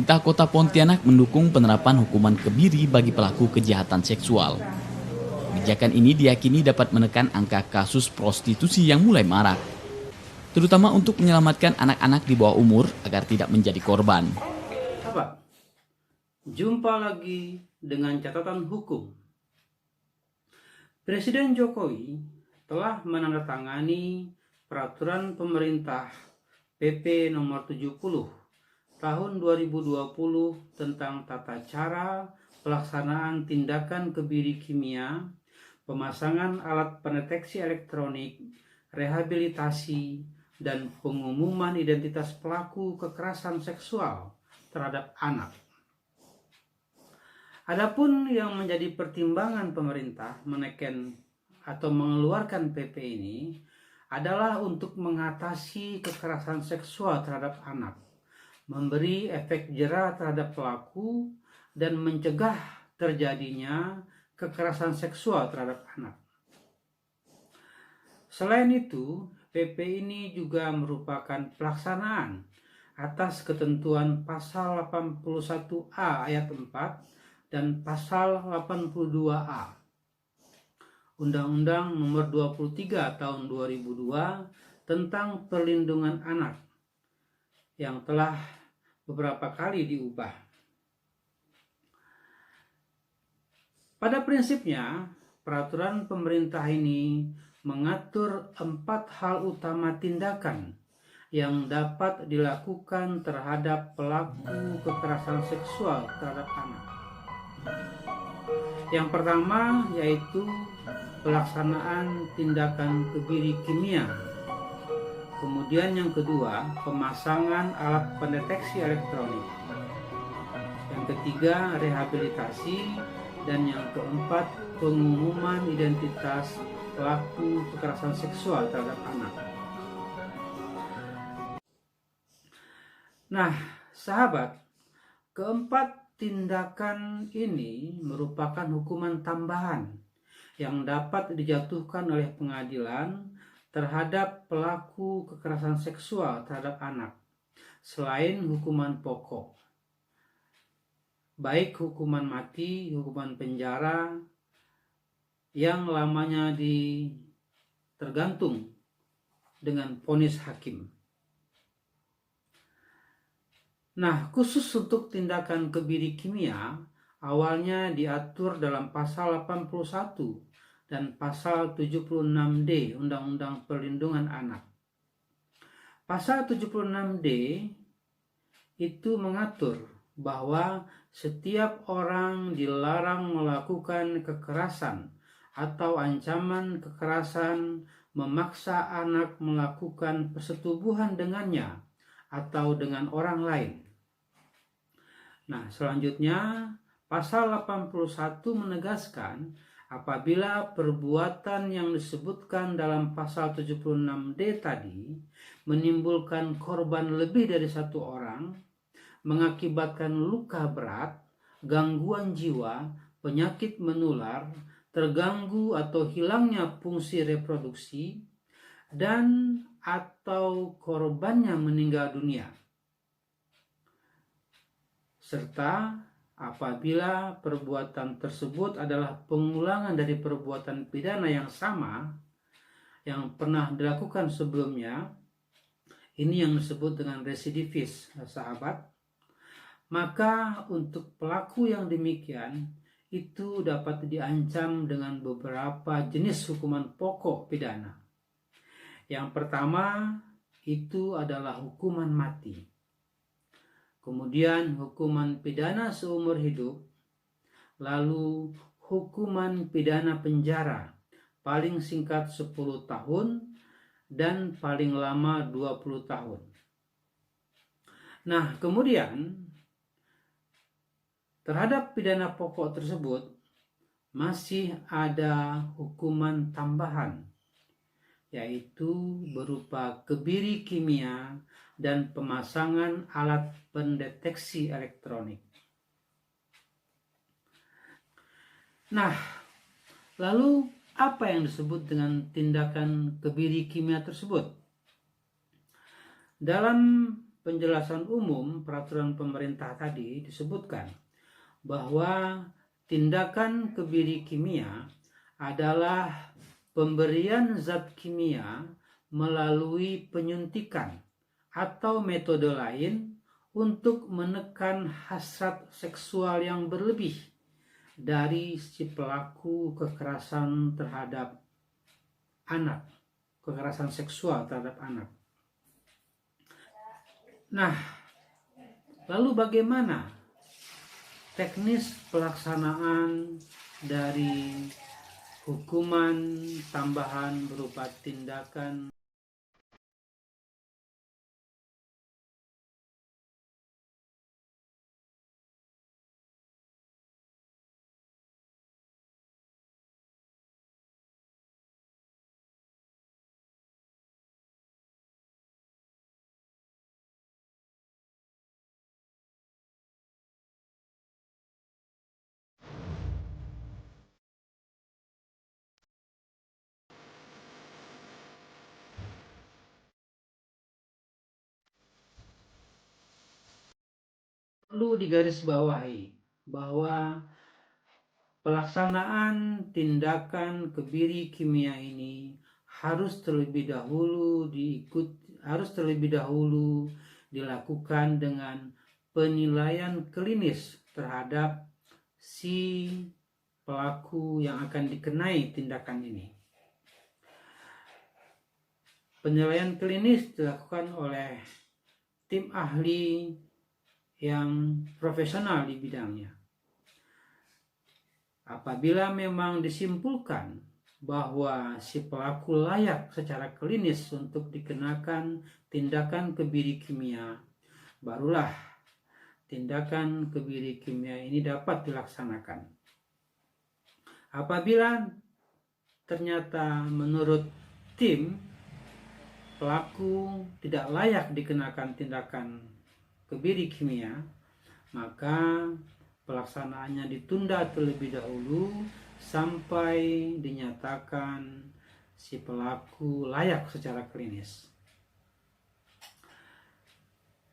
Pemerintah Kota Pontianak mendukung penerapan hukuman kebiri bagi pelaku kejahatan seksual. Kebijakan ini diyakini dapat menekan angka kasus prostitusi yang mulai marak, terutama untuk menyelamatkan anak-anak di bawah umur agar tidak menjadi korban. Jumpa lagi dengan catatan hukum. Presiden Jokowi telah menandatangani peraturan pemerintah PP nomor 70 tahun 2020 tentang tata cara pelaksanaan tindakan kebiri kimia, pemasangan alat pendeteksi elektronik, rehabilitasi, dan pengumuman identitas pelaku kekerasan seksual terhadap anak. Adapun yang menjadi pertimbangan pemerintah menekan atau mengeluarkan PP ini adalah untuk mengatasi kekerasan seksual terhadap anak, memberi efek jera terhadap pelaku, dan mencegah terjadinya kekerasan seksual terhadap anak. Selain itu, PP ini juga merupakan pelaksanaan atas ketentuan pasal 81A ayat 4 dan pasal 82A Undang-Undang Nomor 23 Tahun 2002 tentang Perlindungan Anak yang telah beberapa kali diubah. Pada prinsipnya, peraturan pemerintah ini mengatur 4 hal utama tindakan yang dapat dilakukan terhadap pelaku kekerasan seksual terhadap anak. Yang pertama yaitu pelaksanaan tindakan kebiri kimia. Kemudian yang kedua, pemasangan alat pendeteksi elektronik. Yang ketiga, rehabilitasi. Dan yang keempat, pengumuman identitas pelaku kekerasan seksual terhadap anak. Nah, sahabat, keempat tindakan ini merupakan hukuman tambahan yang dapat dijatuhkan oleh pengadilan terhadap pelaku kekerasan seksual terhadap anak, selain hukuman pokok, baik hukuman mati, hukuman penjara yang lamanya tergantung dengan vonis hakim. Nah, khusus untuk tindakan kebiri kimia, awalnya diatur dalam pasal 81 dan pasal 76D Undang-Undang Perlindungan Anak. Pasal 76D itu mengatur bahwa setiap orang dilarang melakukan kekerasan atau ancaman kekerasan memaksa anak melakukan persetubuhan dengannya atau dengan orang lain. Nah, selanjutnya pasal 81 menegaskan apabila perbuatan yang disebutkan dalam pasal 76D tadi menimbulkan korban lebih dari satu orang, mengakibatkan luka berat, gangguan jiwa, penyakit menular, terganggu atau hilangnya fungsi reproduksi, dan atau korbannya meninggal dunia. Serta apabila perbuatan tersebut adalah pengulangan dari perbuatan pidana yang sama yang pernah dilakukan sebelumnya, ini yang disebut dengan residivis, sahabat. Maka untuk pelaku yang demikian itu dapat diancam dengan beberapa jenis hukuman pokok pidana. Yang pertama itu adalah hukuman mati. Kemudian hukuman pidana seumur hidup. Lalu hukuman pidana penjara paling singkat 10 tahun dan paling lama 20 tahun. Nah, kemudian terhadap pidana pokok tersebut masih ada hukuman tambahan, yaitu berupa kebiri kimia dan pemasangan alat pendeteksi elektronik. Nah, lalu apa yang disebut dengan tindakan kebiri kimia tersebut? Dalam penjelasan umum peraturan pemerintah tadi disebutkan bahwa tindakan kebiri kimia adalah pemberian zat kimia melalui penyuntikan atau metode lain untuk menekan hasrat seksual yang berlebih dari si pelaku kekerasan terhadap anak, kekerasan seksual terhadap anak. Nah, lalu bagaimana teknis pelaksanaan dari hukuman tambahan berupa tindakan perlu digarisbawahi bahwa pelaksanaan tindakan kebiri kimia ini harus terlebih dahulu dilakukan dengan penilaian klinis terhadap si pelaku yang akan dikenai tindakan ini. Penilaian klinis dilakukan oleh tim ahli yang profesional di bidangnya. Apabila memang disimpulkan bahwa si pelaku layak secara klinis untuk dikenakan tindakan kebiri kimia, barulah tindakan kebiri kimia ini dapat dilaksanakan. Apabila ternyata menurut tim pelaku tidak layak dikenakan tindakan kebiri kimia, maka pelaksanaannya ditunda terlebih dahulu sampai dinyatakan si pelaku layak secara klinis.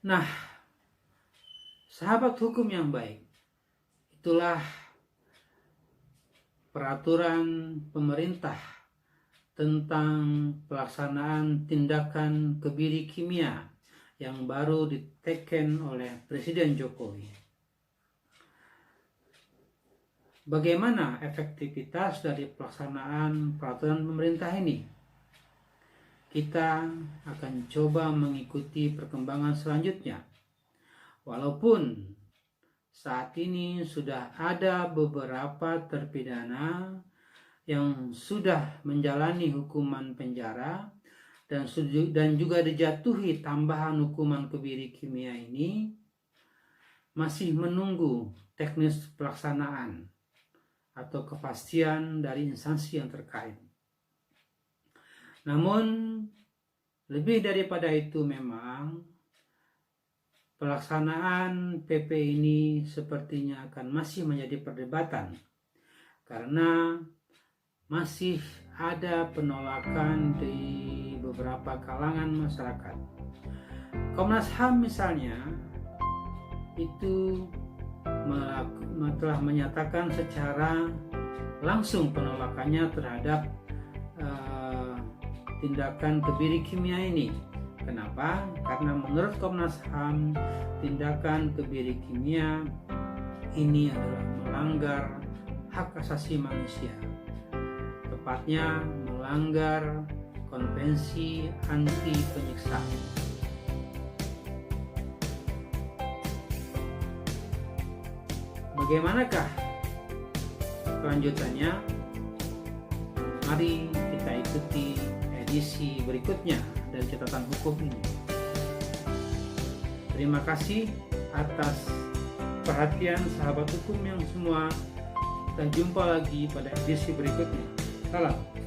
Nah, sahabat hukum yang baik, itulah peraturan pemerintah tentang pelaksanaan tindakan kebiri kimia yang baru diteken oleh Presiden Jokowi. Bagaimana efektivitas dari pelaksanaan peraturan pemerintah ini? Kita akan coba mengikuti perkembangan selanjutnya. Walaupun saat ini sudah ada beberapa terpidana yang sudah menjalani hukuman penjara dan juga dijatuhi tambahan hukuman kebiri kimia ini, masih menunggu teknis pelaksanaan atau kepastian dari instansi yang terkait. Namun lebih daripada itu, memang pelaksanaan PP ini sepertinya akan masih menjadi perdebatan karena masih ada penolakan di beberapa kalangan masyarakat. Komnas HAM misalnya itu telah menyatakan secara langsung penolakannya terhadap tindakan kebiri kimia ini. Kenapa? Karena menurut Komnas HAM, tindakan kebiri kimia ini adalah melanggar hak asasi manusia, tepatnya melanggar konvensi anti penyiksaan. Bagaimanakah kelanjutannya? Mari kita ikuti edisi berikutnya dari catatan hukum ini. Terima kasih atas perhatian sahabat hukum yang semua. Dan jumpa lagi pada edisi berikutnya. Salam.